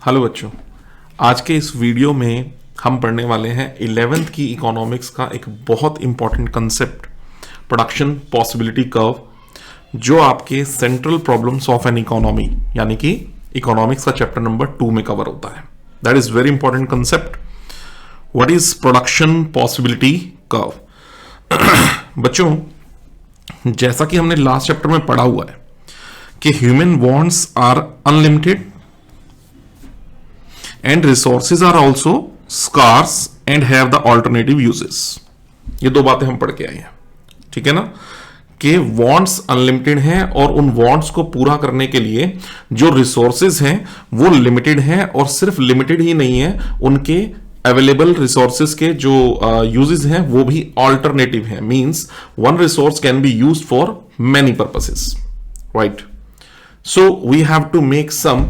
Hello बच्चों, आज के इस वीडियो में हम पढ़ने वाले हैं 11th की इकोनॉमिक्स का एक बहुत important concept production possibility curve, जो आपके central problems of an economy यानी कि इकोनॉमिक्स का चैप्टर नंबर 2 में कवर होता है। That is very important concept. What is production possibility curve. बच्चों, जैसा कि हमने लास्ट चैप्टर में पढ़ा हुआ है कि human wants are unlimited and resources are also scarce and have the alternative uses। ये दो बातें हम पढ़ के आए हैं, ठीक है ना, कि wants अनलिमिटेड हैं और उन wants को पूरा करने के लिए जो resources हैं वो लिमिटेड हैं, और सिर्फ लिमिटेड ही नहीं है, उनके अवेलेबल रिसोर्सेज के जो यूजेस हैं वो भी ऑल्टरनेटिव हैं। Means one resource can be used for many purposes, right. So we have to make some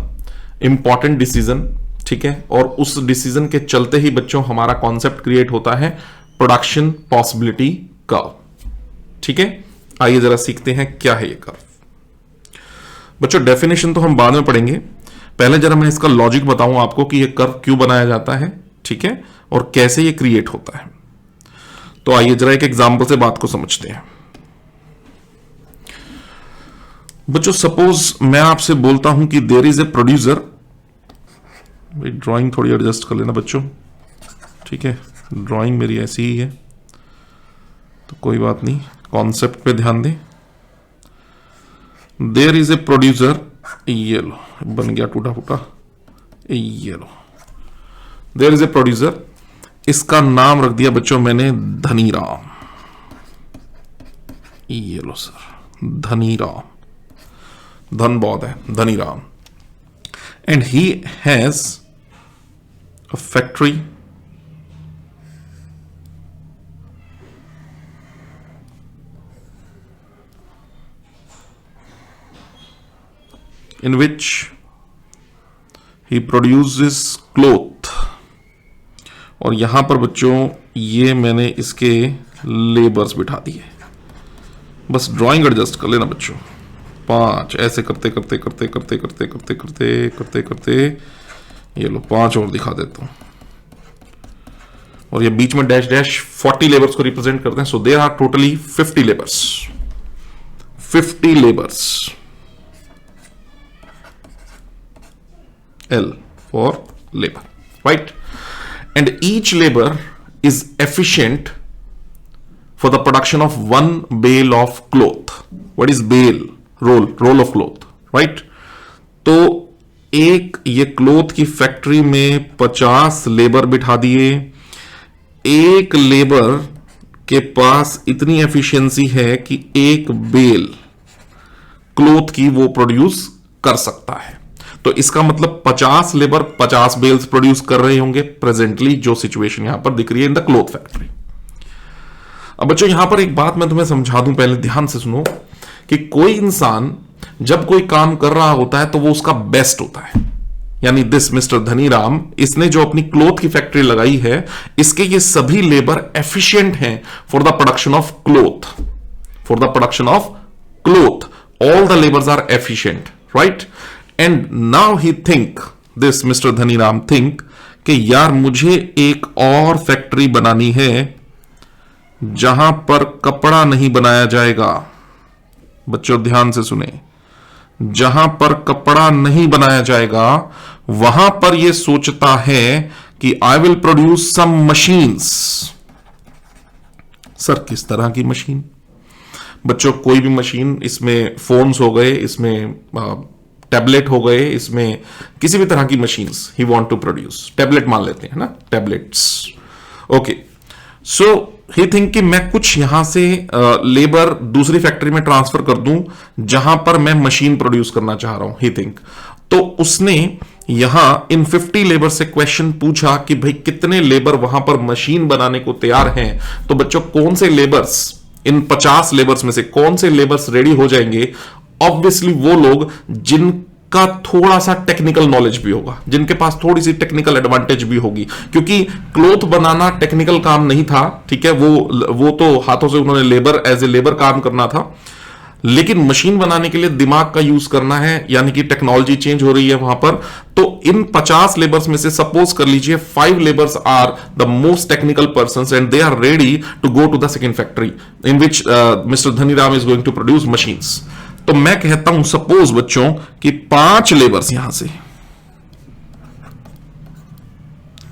important decision, ठीक है, और उस डिसीजन के चलते ही बच्चों हमारा कॉन्सेप्ट क्रिएट होता है प्रोडक्शन पॉसिबिलिटी कर्व, ठीक है। आइए जरा सीखते हैं क्या है ये कर्व। बच्चों, डेफिनेशन तो हम बाद में पढ़ेंगे, पहले जरा मैं इसका लॉजिक बताऊं आपको कि ये कर्व क्यों बनाया जाता है, ठीक है, और कैसे ये क्रिएट होता है। तो आइए जरा एक एग्जांपल से बात को समझते हैं। बच्चों, सपोज मैं आपसे बोलता हूं कि there is a producer, drawing थोड़ी एडजस्ट कर लेना बच्चों, ठीक है, ड्राइंग मेरी ऐसी ही है तो कोई बात नहीं, कॉन्सेप्ट पे ध्यान दें। देयर इज ए प्रोड्यूसर, ये लो बन गया टूटा फूटा, ये लो, देयर इज ए प्रोड्यूसर, इसका नाम रख दिया बच्चों मैंने धनीराम, ये लो सर, धनीराम, धन बहुत है, Dhaniram. And he has a factory in which he produces cloth। और यहां पर बच्चों ये मैंने इसके लेबर्स बिठा दिए, बस ड्राइंग एडजस्ट कर लेना बच्चों। 5 ऐसे करते करते करते करते करते करते करते करते करते ये लो 5 और दिखा देता हूं, और ये बीच में डैश डैश 40 लेबर्स को रिप्रेजेंट करते हैं। So there are totally 50 labours, 50 labours, L for labor, right? And each labor is efficient for the production of 1 bale of cloth। What is bale? Roll of cloth, right. तो एक ये cloth की factory में 50 labour बिठा दिए, एक labour के पास इतनी एफिशिएंसी है कि एक बेल क्लोथ की वो प्रोड्यूस कर सकता है। तो इसका मतलब 50 लेबर 50 बेल्स प्रोड्यूस कर रहे होंगे प्रेजेंटली, जो सिचुएशन यहां पर दिख रही है इन द क्लोथ फैक्ट्री। अब बच्चों यहां पर एक बात मैं तुम्हें समझा दूं, पहले ध्यान से सुनो, कि कोई इंसान जब कोई काम कर रहा होता है तो वो उसका बेस्ट होता है। यानी दिस मिस्टर धनीराम, इसने जो अपनी क्लोथ की फैक्ट्री लगाई है, इसके ये सभी लेबर एफिशिएंट हैं for the production of cloth, for the production of cloth, all the labours are efficient, right. And now he think, this mister Dhaniram think कि यार मुझे एक और फैक्ट्री बनानी है जहां पर कपड़ा नहीं बनाया जाएगा। बच्चों ध्यान से सुने, जहां पर कपड़ा नहीं बनाया जाएगा वहां पर यह सोचता है कि I will produce some machines. Sir किस तरह की मशीन? बच्चों कोई भी मशीन, इसमें फोन्स हो गए, इसमें टैबलेट हो गए, इसमें किसी भी तरह की machines he want to produce. Tablet मान लेते हैं ना, tablets, okay. So he think कि मैं कुछ यहां से लेबर दूसरी फैक्ट्री में ट्रांसफर कर दूं जहां पर मैं मशीन प्रोड्यूस करना चाह रहा हूं, ही थिंक। तो उसने यहां इन 50 लेबर से क्वेश्चन पूछा कि भाई कितने लेबर वहां पर मशीन बनाने को तैयार हैं। तो बच्चों कौन से लेबर्स, इन 50 लेबर्स में से कौन से लेबर्स रेडी हो जाएंगे? ऑब्वियसली वो लोग जिनका थोड़ा सा टेक्निकल नॉलेज भी होगा, जिनके पास थोड़ी सी टेक्निकल एडवांटेज भी होगी, क्योंकि क्लोथ बनाना टेक्निकल काम नहीं था, ठीक है, वो तो हाथों से उन्होंने लेबर एज ए लेबर काम करना था। लेकिन मशीन बनाने के लिए दिमाग का यूज करना है, यानी कि टेक्नोलॉजी चेंज हो रही है वहां पर। तो इन 50 लेबर्स में से सपोज कर लीजिए 5 labours are the most technical persons and they are ready to go to the second factory in which mister Dhaniram is going to produce machines. तो मैं कहता हूं सपोज बच्चों कि 5 लेबर्स यहां से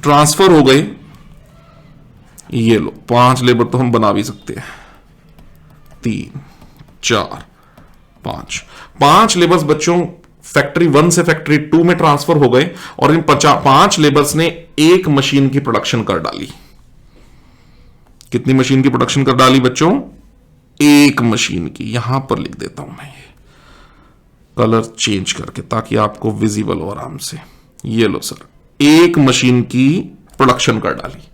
ट्रांसफर हो गए। ये लो 5 लेबर तो हम बना भी सकते हैं, 3 4 5 लेबर्स बच्चों फैक्ट्री 1 से फैक्ट्री 2 में ट्रांसफर हो गए और इन 5 लेबर्स ने एक मशीन की प्रोडक्शन कर डाली। कितनी मशीन की प्रोडक्शन कर डाली बच्चों? एक मशीन की। यहां पर लिख देता हूं मैं ये कलर चेंज करके ताकि आपको विजिबल हो आराम से। ये लो सर, एक मशीन की प्रोडक्शन कर डाली।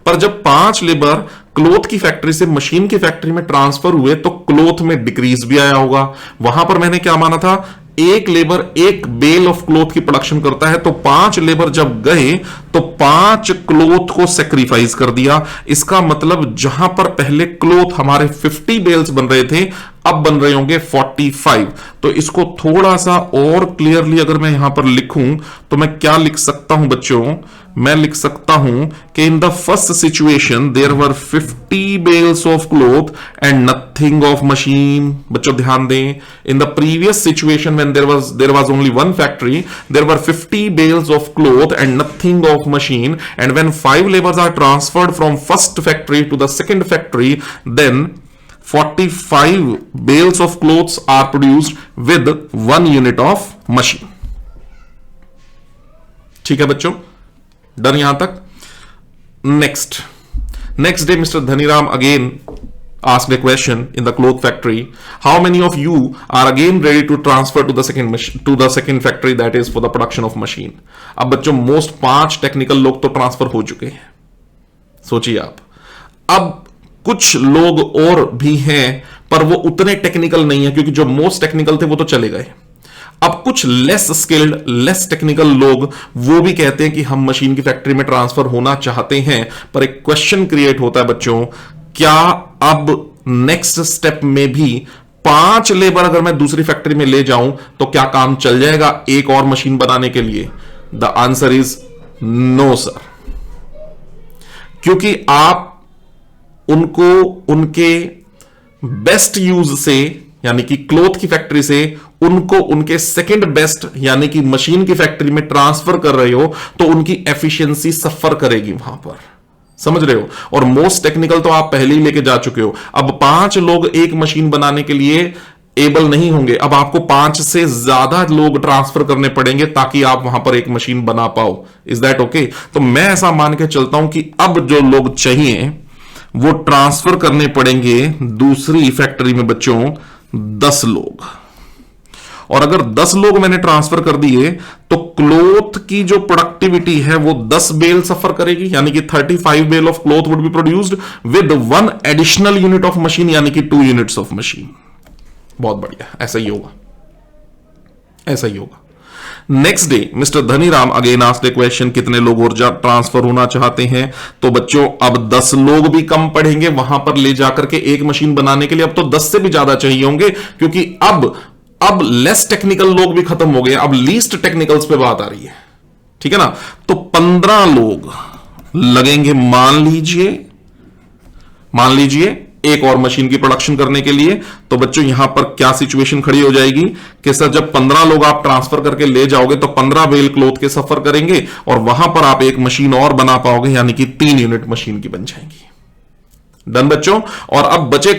पर जब 5 लेबर क्लोथ की फैक्ट्री से मशीन की फैक्ट्री में ट्रांसफर हुए तो क्लोथ में डिक्रीज भी आया होगा। वहां पर मैंने क्या माना था, एक लेबर एक बेल ऑफ क्लोथ की प्रोडक्शन करता है, तो 5 लेबर जब गए तो 5 क्लोथ को सेक्रीफाइस कर दिया। इसका मतलब जहां पर पहले क्लोथ हमारे 50 बेल्स बन रहे थे, अब बन रहे होंगे 45। तो इसको थोड़ा सा और क्लियरली अगर मैं यहां पर लिखूं तो मैं क्या लिख सकता हूं बच्चों? मैं लिख सकता हूं कि in the first situation there were 50 bales of cloth and nothing of machine. बच्चों ध्यान दें, in the previous situation when there was only one factory, there were 50 bales of cloth and nothing of machine, and when 5 labors are transferred from first factory to the second factory, then 45 bales of clothes are produced with 1 unit of machine. ठीक है बच्चों, done यहां तक। next day Mr. Dhaniram again asked a question in the cloth factory. How many of you are again ready to transfer to the second factory, that is for the production of machine? अब बच्चों most 5 technical लोग तो transfer हो चुके हैं, सोचिए आप। अब कुछ लोग और भी हैं पर वो उतने टेक्निकल नहीं है, क्योंकि जो मोस्ट टेक्निकल थे वो तो चले गए। अब कुछ लेस स्किल्ड लेस टेक्निकल लोग वो भी कहते हैं कि हम मशीन की फैक्ट्री में ट्रांसफर होना चाहते हैं। पर एक क्वेश्चन क्रिएट होता है बच्चों, क्या अब नेक्स्ट स्टेप में भी 5 लेबर अगर मैं दूसरी फैक्ट्री में ले जाऊं तो क्या काम चल जाएगा एक और मशीन बनाने के लिए? The answer is no sir, क्योंकि आप उनको उनके बेस्ट यूज से यानी कि क्लोथ की फैक्ट्री से उनको उनके सेकंड बेस्ट यानी कि मशीन की फैक्ट्री में ट्रांसफर कर रहे हो, तो उनकी एफिशिएंसी सफर करेगी वहां पर, समझ रहे हो? और मोस्ट टेक्निकल तो आप पहले ही लेके जा चुके हो। अब 5 लोग एक मशीन बनाने के लिए एबल नहीं होंगे, अब आपको 5 से ज्यादा लोग ट्रांसफर करने पड़ेंगे ताकि आप वहां पर एक मशीन बना पाओ। Is that okay? तो मैं ऐसा मान के चलता हूं कि अब जो लोग चाहिए वो ट्रांसफर करने पड़ेंगे दूसरी फैक्ट्री में बच्चों 10 लोग। और अगर 10 लोग मैंने ट्रांसफर कर दिए तो क्लोथ की जो प्रोडक्टिविटी है वो 10 बेल सफर करेगी, यानी कि 35 bale of cloth would be produced with 1 additional unit of machine, यानी कि 2 यूनिट्स ऑफ मशीन। बहुत बढ़िया, ऐसा ही होगा, ऐसा ही होगा। Next day mister Dhaniram again asked a question, कितने लोग और ट्रांसफर होना चाहते हैं? तो बच्चों अब 10 लोग भी कम पड़ेंगे वहां पर ले जाकर के एक मशीन बनाने के लिए। अब तो 10 से भी ज्यादा चाहिए होंगे, क्योंकि अब लेस टेक्निकल लोग भी खत्म हो गए, अब लीस्ट टेक्निकल्स पे बात आ रही है, ठीक है ना? तो 15 लोग लगेंगे मान लीजिए एक और मशीन की प्रोडक्शन करने के लिए। तो बच्चों यहां पर क्या सिचुएशन खड़ी हो जाएगी कि सर जब 15 लोग आप ट्रांसफर करके ले जाओगे तो 15 बेल क्लोथ के सफर करेंगे और वहां पर आप एक मशीन और बना पाओगे, यानी कि 3 यूनिट मशीन की बन जाएंगी। डन बच्चों? और अब बचे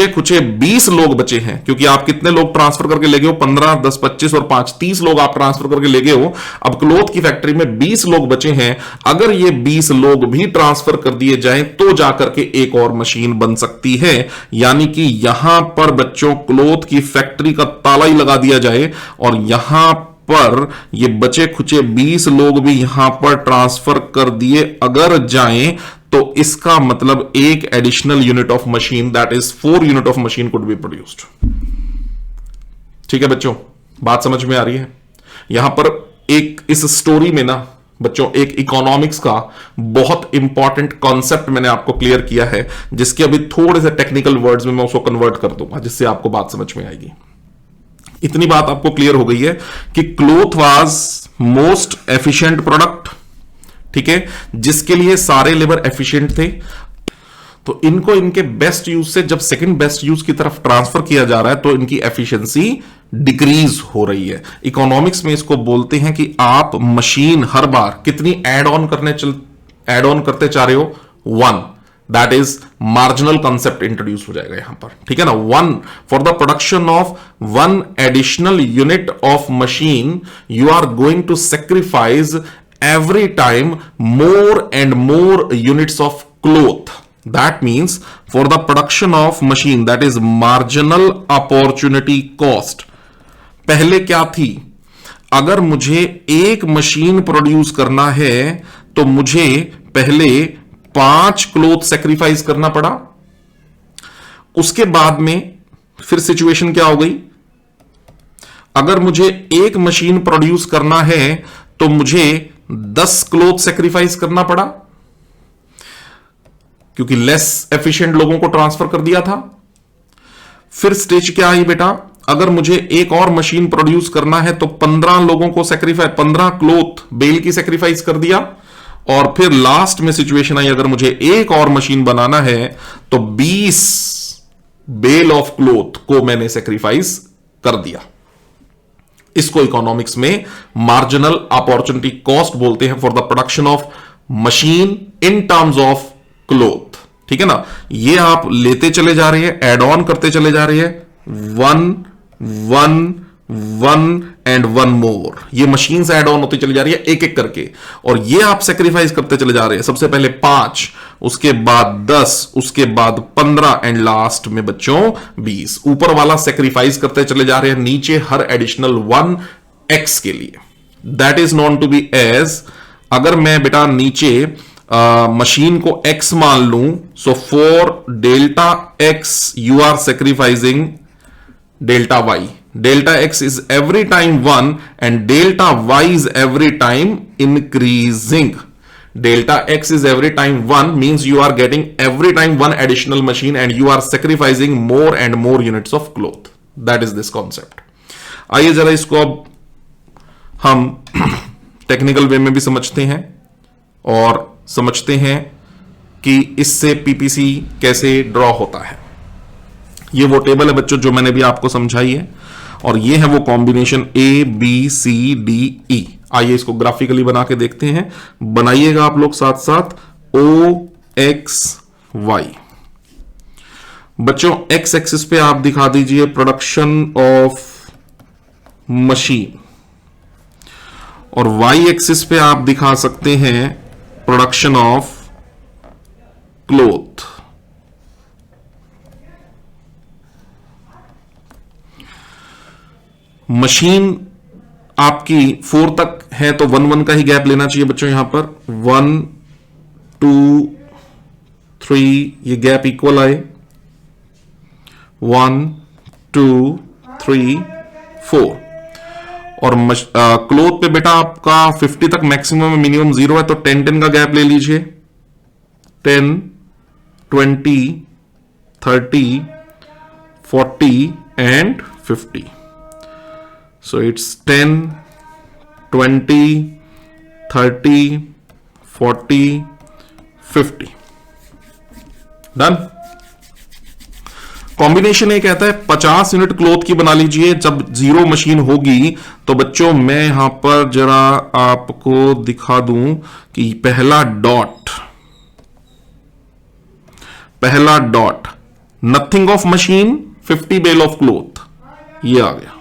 कुचे 20 लोग बचे हैं, क्योंकि आप कितने लोग ट्रांसफर करके ले गए हो? 15, 10, 25 और 5 30 लोग आप ट्रांसफर करके ले गए हो। अब क्लोथ की फैक्ट्री में 20 लोग बचे हैं। अगर ये 20 लोग भी ट्रांसफर कर दिए जाएं तो जाकर के एक और मशीन बन सकती है, यानी कि यहां पर बच्चों क्लोथ की फैक्ट्री का ताला ही लगा दिया जाए और यहां पर ये बचे खुचे 20 लोग भी यहां पर ट्रांसफर कर दिए अगर जाएं, तो इसका मतलब एक additional unit of machine, that is 4 unit of machine could be produced. ठीक है बच्चों, बात समझ में आ रही है? यहां पर एक इस स्टोरी में ना बच्चों एक इकोनॉमिक्स का बहुत इंपॉर्टेंट कॉन्सेप्ट मैंने आपको क्लियर किया है, जिसके अभी थोड़े से टेक्निकल वर्ड्स में मैं उसको कन्वर्ट कर दूंगा, जिससे आपको बात समझ में आएगी। इतनी बात आपको क्लियर हो गई है कि cloth was most efficient product, ठीक है, जिसके लिए सारे लेबर एफिशिएंट थे। तो इनको इनके बेस्ट यूज से जब सेकंड बेस्ट यूज की तरफ ट्रांसफर किया जा रहा है तो इनकी एफिशिएंसी डिक्रीज हो रही है। इकोनॉमिक्स में इसको बोलते हैं कि आप मशीन हर बार कितनी ऐड ऑन करते जा रहे हो, 1। That is marginal concept introduce हो जाएगा यहां पर, ठीक है ना। 1 for the production of 1 additional unit of machine you are going to sacrifice every time more and more units of cloth. That means for the production of machine, that is marginal opportunity cost. पहले क्या थी, अगर मुझे एक machine produce करना है तो मुझे पहले 5 क्लोथ सेक्रीफाइस करना पड़ा। उसके बाद में फिर सिचुएशन क्या हो गई, अगर मुझे एक मशीन प्रोड्यूस करना है तो मुझे 10 क्लोथ सेक्रीफाइस करना पड़ा, क्योंकि लेस एफिशिएंट लोगों को ट्रांसफर कर दिया था। फिर स्टेज क्या आई बेटा, अगर मुझे एक और मशीन प्रोड्यूस करना है तो 15 लोगों को सेक्रीफाइस, 15 क्लोथ बेल की सेक्रीफाइस कर दिया। और फिर लास्ट में सिचुएशन आई, अगर मुझे एक और मशीन बनाना है तो 20 बेल ऑफ क्लोथ को मैंने सेक्रीफाइस कर दिया। इसको इकोनॉमिक्स में मार्जिनल अपॉर्चुनिटी कॉस्ट बोलते हैं for the production of machine in terms of cloth, ठीक है ना। ये आप लेते चले जा रहे हैं, एड ऑन करते चले जा रहे हैं, 1 1 1 एंड 1 मोर, ये मशीन से एड ऑन होती चली जा रही है एक एक करके, और ये आप सेक्रीफाइस करते चले जा रहे हैं। सबसे पहले 5, उसके बाद 10, उसके बाद 15 एंड लास्ट में बच्चों 20। ऊपर वाला सेक्रीफाइस करते चले जा रहे हैं, नीचे हर एडिशनल 1 x के लिए। That is known to be as, अगर मैं बेटा नीचे मशीन को x मान लूं, so for delta x you are sacrificing delta y. Delta x is every time 1 and delta y is every time increasing. Delta x is every time 1 means you are getting every time 1 additional machine and you are sacrificing more and more units of cloth. That is this concept. आइए जरा इसको अब हम technical way में भी समझते हैं और समझते हैं कि इससे पीपीसी कैसे ड्रॉ होता है। ये वो टेबल है बच्चों जो मैंने भी आपको समझाई है, और ये है वो कॉम्बिनेशन ABCDE। आइए इसको ग्राफिकली बना के देखते हैं, बनाइएगा आप लोग साथ साथ। OXY बच्चों, एक्स एक्सिस पे आप दिखा दीजिए प्रोडक्शन ऑफ मशीन, और वाई एक्सिस पे आप दिखा सकते हैं प्रोडक्शन ऑफ क्लोथ। मशीन आपकी 4 तक है तो 1 1 का ही गैप लेना चाहिए बच्चों। यहां पर 1 2 3 ये गैप इक्वल आए, 1 2 3 4। और क्लोथ पे बेटा आपका 50 तक मैक्सिमम है, मिनिमम 0 है, तो 10 10 का गैप ले लीजिए। 10 20 30 40 and 50। So it's 10 20 30 40 50 done. Combination ये कहता है 50 यूनिट क्लोथ की बना लीजिए। जब 0 मशीन होगी तो बच्चों मैं यहां पर जरा आपको दिखा दूं कि पहला dot nothing of machine 50 bale of cloth, ये आ गया।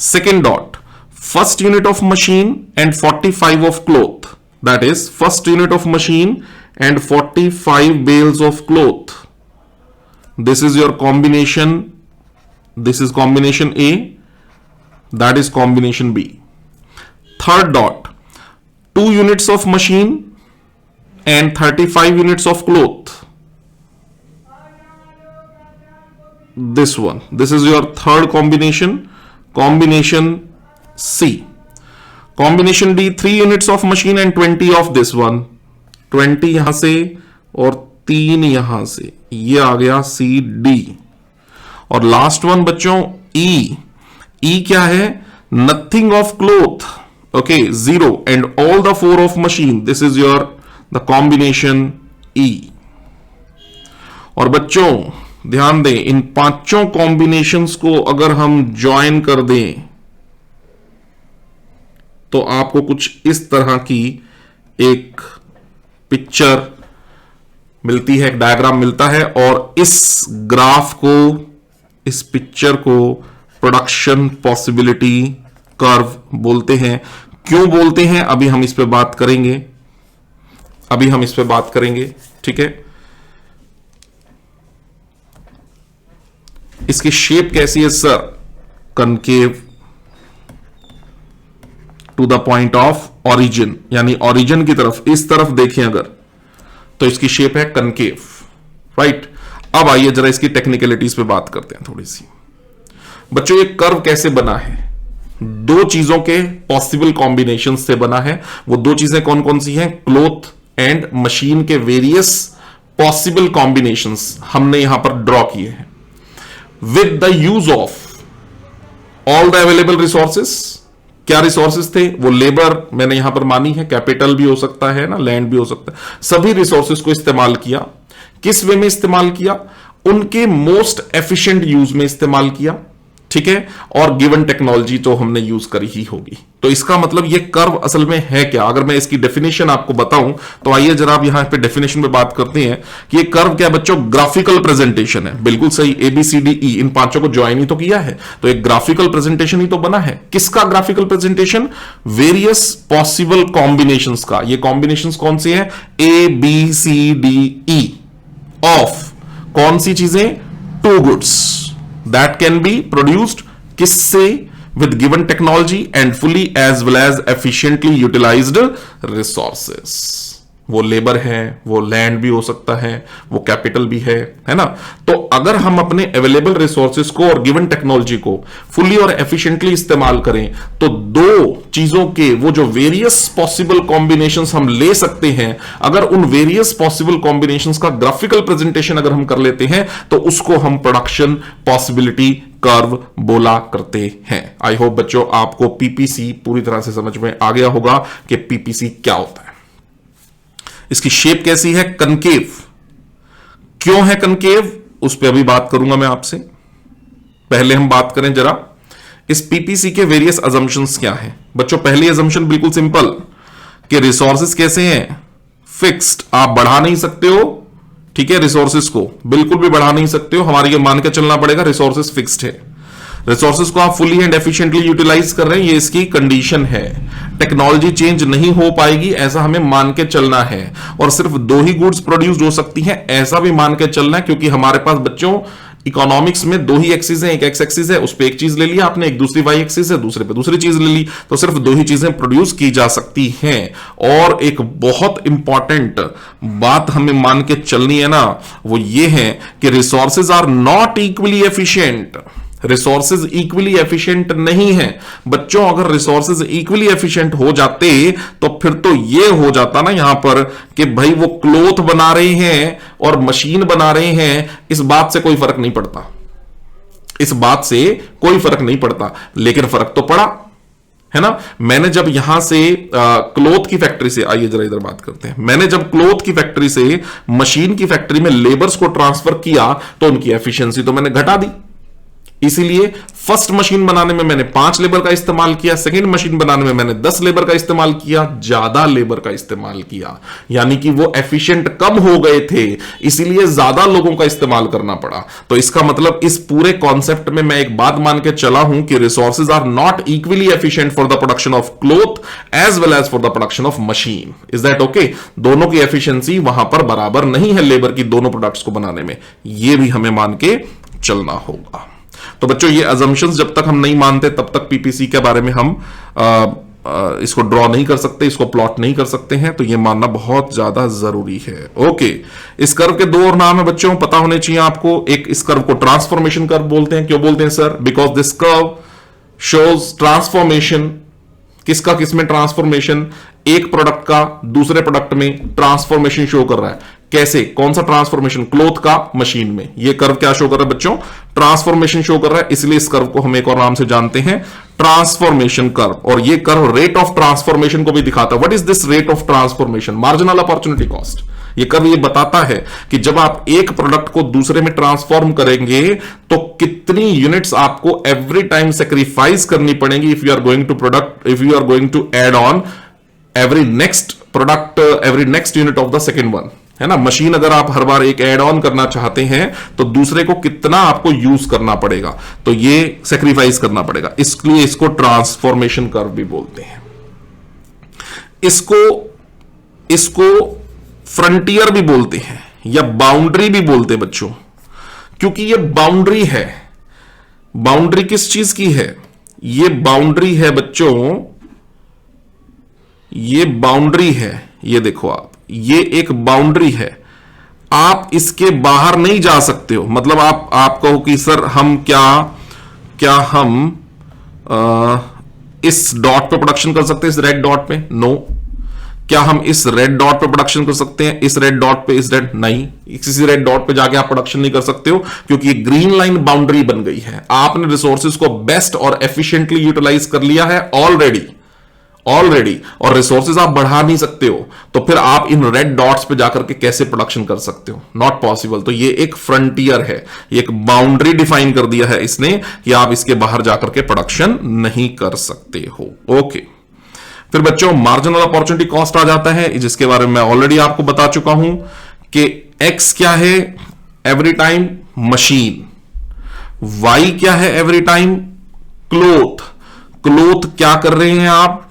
Second dot, first unit of machine and 45 of cloth. That is first unit of machine and 45 bales of cloth. This is your combination. This is combination A. That is combination B. Third dot, 2 units of machine and 35 units of cloth. This one. This is your third combination. Combination C. Combination D 3 units of machine and 20 of this one, 20 यहां से और 3 यहां से, ये आ गया C D. और last one बच्चों ई, ई क्या है, nothing of cloth, okay 0 and all the 4 of machine, this is your the combination E. और बच्चों ध्यान दें, इन पांचों कॉम्बिनेशंस को अगर हम ज्वाइन कर दें तो आपको कुछ इस तरह की एक पिक्चर मिलती है, एक डायग्राम मिलता है। और इस ग्राफ को, इस पिक्चर को प्रोडक्शन पॉसिबिलिटी कर्व बोलते हैं। क्यों बोलते हैं अभी हम इस पे बात करेंगे, अभी हम इस पे बात करेंगे, ठीक है। इसकी शेप कैसी है sir, concave to the point of origin, यानी ऑरिजिन की तरफ, इस तरफ देखें अगर तो इसकी शेप है कनकेव, राइट। अब आइए जरा इसकी टेक्निकलिटीज पे बात करते हैं थोड़ी सी। बच्चों ये कर्व कैसे बना है, दो चीजों के पॉसिबल कॉम्बिनेशन से बना है। वो दो चीजें कौन कौन सी हैं, क्लोथ एंड मशीन के वेरियस पॉसिबल कॉम्बिनेशंस हमने यहां पर ड्रॉ किए हैं with the use of all the available resources. क्या रिसोर्सेस थे, वो लेबर मैंने यहां पर मानी है, कैपिटल भी हो सकता है ना, लैंड भी हो सकता है, सभी रिसोर्सेस को इस्तेमाल किया। किस वे में इस्तेमाल किया, उनके मोस्ट एफिशिएंट यूज में इस्तेमाल किया, ठीक है। और गिवन टेक्नोलॉजी तो हमने यूज करी ही होगी। तो इसका मतलब ये कर्व असल में है क्या, अगर मैं इसकी डेफिनेशन आपको बताऊं तो आइए जरा आप यहां पे डेफिनेशन पे बात करते हैं कि ये कर्व क्या है बच्चों, ग्राफिकल प्रेजेंटेशन है। बिल्कुल सही, ABCDE इन पांचों को ज्वाइन ही तो किया है, तो एक ग्राफिकल प्रेजेंटेशन ही तो बना है। किसका graphical presentation, various possible combinations का। ये कॉम्बिनेशंस कौन से हैं, ABCDE ऑफ कौन सी चीजें, two goods that can be produced किससे, with given technology and fully as well as efficiently utilized resources। वो लेबर है, वो लैंड भी हो सकता है, वो कैपिटल भी है ना। तो अगर हम अपने अवेलेबल रिसोर्सेज को और गिवन टेक्नोलॉजी को फुली और एफिशिएंटली इस्तेमाल करें तो दो चीजों के वो जो वेरियस पॉसिबल कॉम्बिनेशंस हम ले सकते हैं, अगर उन वेरियस पॉसिबल कॉम्बिनेशंस का ग्राफिकल प्रेजेंटेशन अगर हम कर लेते हैं तो उसको हम प्रोडक्शन पॉसिबिलिटी कर्व बोला करते हैं। आई होप बच्चों आपको पीपीसी पूरी तरह से समझ में आ गया होगा कि पीपीसी क्या होता है। इसकी शेप कैसी है, कनकेव। क्यों है कनकेव, उस पर अभी बात करूंगा मैं आपसे। पहले हम बात करें जरा इस पीपीसी के वेरियस अजम्पशंस क्या हैं। बच्चों पहली अजम्पशन बिल्कुल सिंपल कि रिसोर्सेज कैसे हैं, फिक्स्ड, आप बढ़ा नहीं सकते हो, ठीक है। रिसोर्सेज को बिल्कुल भी बढ़ा नहीं सकते हो, हमारे ये मान के चलना पड़ेगा रिसोर्सेज फिक्स्ड है। रिसोर्सेज को आप फुली एंड एफिशिएंटली यूटिलाइज कर रहे हैं, ये इसकी कंडीशन है। टेक्नोलॉजी चेंज नहीं हो पाएगी ऐसा हमें मान के चलना है, और सिर्फ दो ही गुड्स प्रोड्यूस हो सकती हैं ऐसा भी मान के चलना है, क्योंकि हमारे पास बच्चों इकोनॉमिक्स में दो ही एक्सिस है, एक एक्स एक्सिस है, उस पे एक चीज ले लिया आपने, एक दूसरी वाई एक्सिस है, दूसरे पे दूसरी चीज ले ली, तो सिर्फ दो ही चीजें प्रोड्यूस की जा सकती हैं। और एक बहुत इंपॉर्टेंट बात हमें मान के चलनी है ना, वो ये है कि resources are not equally efficient. Resources equally efficient नहीं है बच्चों। अगर रिसोर्सेज इक्वली एफिशिएंट हो जाते तो फिर तो ये हो जाता ना यहां पर कि भाई वो क्लोथ बना रहे हैं और मशीन बना रहे हैं, इस बात से कोई फर्क नहीं पड़ता, इस बात से कोई फर्क नहीं पड़ता। लेकिन फर्क तो पड़ा है ना। मैंने जब यहां से क्लोथ की फैक्ट्री से, आइए जरा इधर बात करते हैं, मैंने जब क्लोथ की फैक्ट्री से मशीन की फैक्ट्री में लेबर्स को ट्रांसफर किया तो उनकी एफिशिएंसी तो मैंने घटा दी। इसीलिए फर्स्ट मशीन बनाने में मैंने 5 लेबर का इस्तेमाल किया, सेकंड मशीन बनाने में मैंने 10 लेबर का इस्तेमाल किया, ज्यादा लेबर का इस्तेमाल किया, यानी कि वो एफिशिएंट कम हो गए थे, इसीलिए ज्यादा लोगों का इस्तेमाल करना पड़ा। तो इसका मतलब इस पूरे कॉन्सेप्ट में मैं एक बात मान के चला हूं कि resources are not equally efficient for the production of cloth as well as for the production of machine. Is that okay? दोनों की एफिशिएंसी वहां पर बराबर नहीं है लेबर की दोनों प्रोडक्ट्स को बनाने में, यह भी हमें मान के चलना होगा। तो बच्चों ये अजम्पशंस जब तक हम नहीं मानते तब तक पीपीसी के बारे में हम इसको ड्रॉ नहीं कर सकते, इसको प्लॉट नहीं कर सकते हैं, तो ये मानना बहुत ज्यादा जरूरी है। ओके, इस कर्व के दो और नाम है बच्चों, पता होने चाहिए आपको। एक, इस कर्व को ट्रांसफॉर्मेशन कर्व बोलते हैं। क्यों बोलते हैं sir? Because this curve shows transformation किसका किसमें ट्रांसफॉर्मेशन, एक प्रोडक्ट का दूसरे प्रोडक्ट में ट्रांसफॉर्मेशन शो कर रहा है। कैसे, कौन सा ट्रांसफॉर्मेशन, क्लोथ का मशीन में। ये कर्व क्या शो कर रहा है बच्चों, ट्रांसफॉर्मेशन शो कर रहा है, इसलिए इस कर्व को हम एक और नाम से जानते हैं ट्रांसफॉर्मेशन कर्व। और ये कर्व रेट ऑफ ट्रांसफॉर्मेशन को भी दिखाता है। What is this rate of transformation, marginal opportunity cost. ये कर्व ये बताता है कि जब आप एक प्रोडक्ट को दूसरे में ट्रांसफॉर्म करेंगे तो कितनी यूनिट्स आपको एवरी टाइम सेक्रीफाइस करनी पड़ेगी if you are going to add on every next product, every next unit of the second one, है ना। मशीन अगर आप हर बार एक एड ऑन करना चाहते हैं तो दूसरे को कितना आपको यूज करना पड़ेगा, तो ये सेक्रीफाइस करना पड़ेगा। इसलिए इसको ट्रांसफॉर्मेशन कर्व भी बोलते हैं। इसको फ्रंटियर भी बोलते हैं या बाउंड्री भी बोलते हैं बच्चों, क्योंकि ये बाउंड्री है। बाउंड्री किस चीज की है, ये बाउंड्री है बच्चों, ये बाउंड्री है। ये देखो आप, ये एक बाउंड्री है, आप इसके बाहर नहीं जा सकते हो। मतलब आप कहो कि सर हम क्या हम इस डॉट पे प्रोडक्शन कर सकते हैं, इस रेड डॉट पे, नो। क्या हम इस रेड डॉट पे प्रोडक्शन कर सकते हैं, इस रेड डॉट पे, इस रेड, नहीं, किसी रेड डॉट पे जाके आप प्रोडक्शन नहीं कर सकते हो, क्योंकि ये ग्रीन लाइन बाउंड्री बन गई है। आपने रिसोर्सेज को बेस्ट और एफिशिएंटली यूटिलाइज कर लिया है ऑलरेडी, और रिसोर्सेज आप बढ़ा नहीं सकते हो, तो फिर आप इन रेड डॉट्स पे जाकर के कैसे प्रोडक्शन कर सकते हो, नॉट पॉसिबल। तो ये एक फ्रंटियर है, ये एक बाउंड्री डिफाइन कर दिया है इसने कि आप इसके बाहर जाकर के प्रोडक्शन नहीं कर सकते हो। ओके, फिर बच्चों मार्जिनल अपॉर्चुनिटी कॉस्ट आ जाता है, जिसके बारे में मैं ऑलरेडी आपको बता चुका हूं कि एक्स क्या है, एवरी टाइम मशीन, वाई क्या है, एवरी टाइम क्लोथ। क्लोथ क्या कर रहे हैं आप,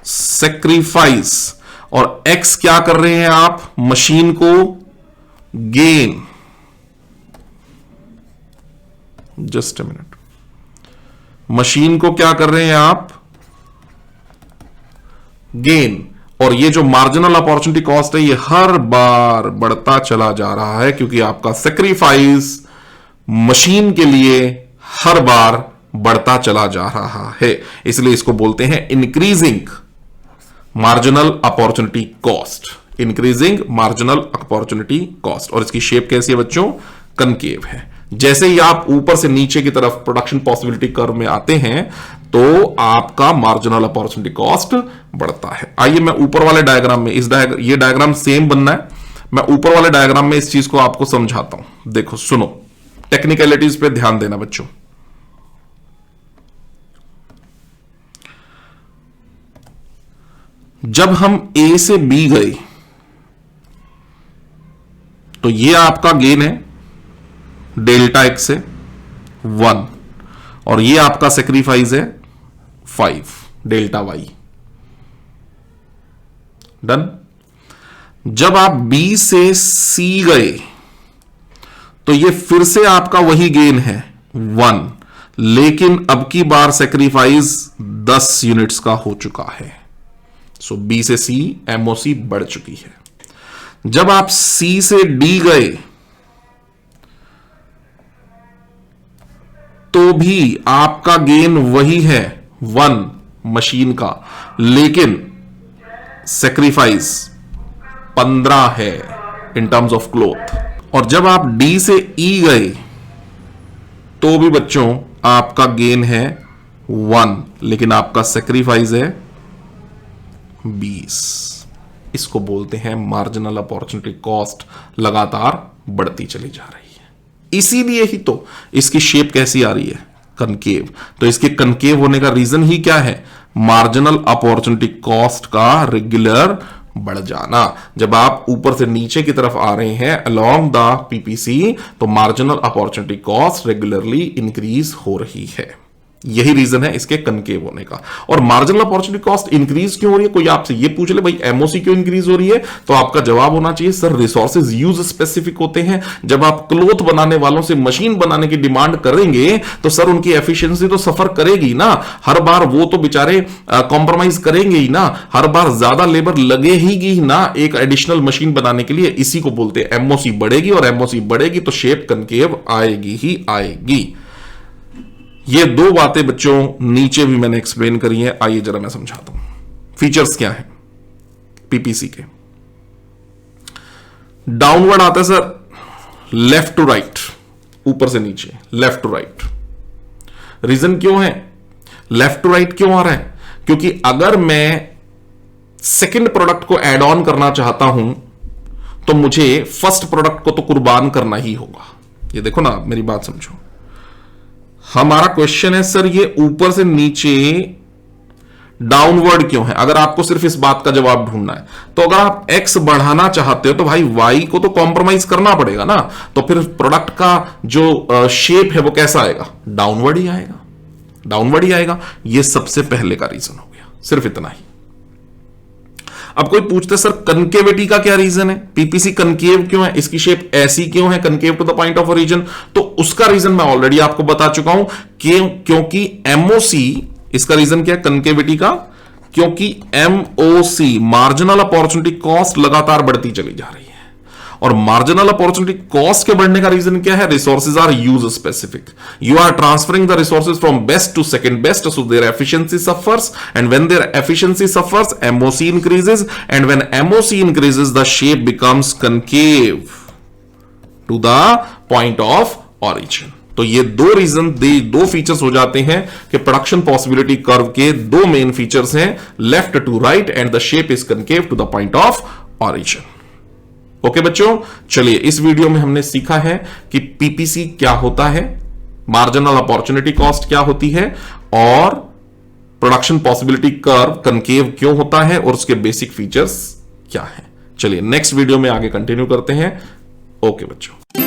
सेक्रीफाइस, और एक्स क्या कर रहे हैं आप, मशीन को gain. Just a minute, machine को क्या कर रहे हैं आप, गेन। और ये जो मार्जिनल अपॉर्चुनिटी कॉस्ट है ये हर बार बढ़ता चला जा रहा है, क्योंकि आपका सेक्रीफाइस मशीन के लिए हर बार बढ़ता चला जा रहा है, इसलिए इसको बोलते हैं increasing marginal opportunity cost, increasing marginal opportunity cost. और इसकी शेप कैसी है बच्चों, कनकेव है। जैसे ही आप ऊपर से नीचे की तरफ प्रोडक्शन पॉसिबिलिटी कर्व में आते हैं तो आपका मार्जिनल अपॉर्चुनिटी कॉस्ट बढ़ता है। आइए मैं ऊपर वाले डायग्राम में, ये डायग्राम सेम बनना है, मैं ऊपर वाले डायग्राम में इस चीज को आपको समझाता हूं। देखो सुनो, टेक्निकलिटीज पे ध्यान देना बच्चों। जब हम ए से बी गए तो ये आपका गेन है डेल्टा एक्स से 1, और ये आपका सेक्रीफाइस है 5 डेल्टा वाई। डन। जब आप बी से सी गए तो ये फिर से आपका वही गेन है 1, लेकिन अब की बार सेक्रीफाइस 10 यूनिट्स का हो चुका है। सो बी से सी एमओसी बढ़ चुकी है। जब आप सी से डी गए तो भी आपका गेन वही है 1 मशीन का, लेकिन सेक्रीफाइस 15 है इन टर्म्स ऑफ क्लोथ। और जब आप डी से ई गए तो भी बच्चों आपका गेन है 1, लेकिन आपका सेक्रीफाइस है 20। इसको बोलते हैं मार्जिनल अपॉर्चुनिटी कॉस्ट लगातार बढ़ती चली जा रही है। इसीलिए ही तो इसकी शेप कैसी आ रही है, कनकेव। तो इसके कनकेव होने का रीजन ही क्या है, मार्जिनल अपॉर्चुनिटी कॉस्ट का रेगुलर बढ़ जाना। जब आप ऊपर से नीचे की तरफ आ रहे हैं अलोंग द पीपीसी तो marginal opportunity cost regularly increase हो रही है। यही रीजन है इसके कनकेव होने का। और मार्जिनल अपॉर्चुनिटी कॉस्ट इंक्रीज क्यों हो रही है, कोई आपसे ये पूछ ले भाई एमओसी क्यों इंक्रीज हो रही है, तो आपका जवाब होना चाहिए सर रिसोर्सेज यूज स्पेसिफिक होते हैं। जब आप क्लोथ बनाने वालों से मशीन बनाने की डिमांड करेंगे तो सर उनकी एफिशिएंसी तो सफर करेगी ना, हर बार वो तो बेचारे कॉम्प्रोमाइज करेंगे ही ना, हर बार ज्यादा लेबर लगेगी ना एक एडिशनल मशीन बनाने के लिए। इसी को बोलते हैं एमओसी बढ़ेगी, और एमओसी बढ़ेगी तो शेप कनकेव आएगी ही आएगी। ये दो बातें बच्चों नीचे भी मैंने एक्सप्लेन करी है, आइए जरा मैं समझाता हूं। फीचर्स क्या है पीपीसी के? डाउनवर्ड आता है सर, लेफ्ट टू राइट, ऊपर से नीचे, लेफ्ट टू राइट। रीजन क्यों है लेफ्ट टू राइट क्यों आ रहा है? क्योंकि अगर मैं सेकंड प्रोडक्ट को ऐड ऑन करना चाहता हूं तो मुझे फर्स्ट प्रोडक्ट को तो कुर्बान करना ही होगा। ये देखो ना, मेरी बात समझो। हमारा क्वेश्चन है सर ये ऊपर से नीचे डाउनवर्ड क्यों है? अगर आपको सिर्फ इस बात का जवाब ढूंढना है तो अगर आप x बढ़ाना चाहते हो तो भाई y को तो कॉम्प्रोमाइज करना पड़ेगा ना, तो फिर प्रोडक्ट का जो शेप है वो कैसा आएगा? डाउनवर्ड ही आएगा, डाउनवर्ड ही आएगा। ये सबसे पहले का रीजन हो गया, सिर्फ इतना ही। अब कोई पूछते सर कनकेविटी का क्या रीजन है? पीपीसी कनकेव क्यों है, इसकी शेप ऐसी क्यों है, concave to the point of origin? तो उसका रीजन मैं ऑलरेडी आपको बता चुका हूं क्योंकि एमओसी, इसका रीजन क्या है कनकेविटी का? क्योंकि एमओसी मार्जिनल अपॉर्चुनिटी कॉस्ट लगातार बढ़ती चली जा रही है, और मार्जिनल अपॉर्चुनिटी कॉस्ट के बढ़ने का रीजन क्या है? Resources are use specific. You are transferring the resources from best to second best, so their efficiency suffers, and when their efficiency suffers MOC increases, and when MOC increases the shape becomes concave to the point of origin. तो ये दो reason, दो features हो जाते हैं कि production possibility curve के दो मेन फीचर्स हैं, left to right and the shape is concave to the point of origin. Okay बच्चों, चलिए इस वीडियो में हमने सीखा है कि पीपीसी क्या होता है, मार्जिनल अपॉर्चुनिटी कॉस्ट क्या होती है, और प्रोडक्शन पॉसिबिलिटी कर्व कनकेव क्यों होता है, और उसके बेसिक फीचर्स क्या हैं। चलिए नेक्स्ट वीडियो में आगे कंटिन्यू करते हैं। ओके बच्चों।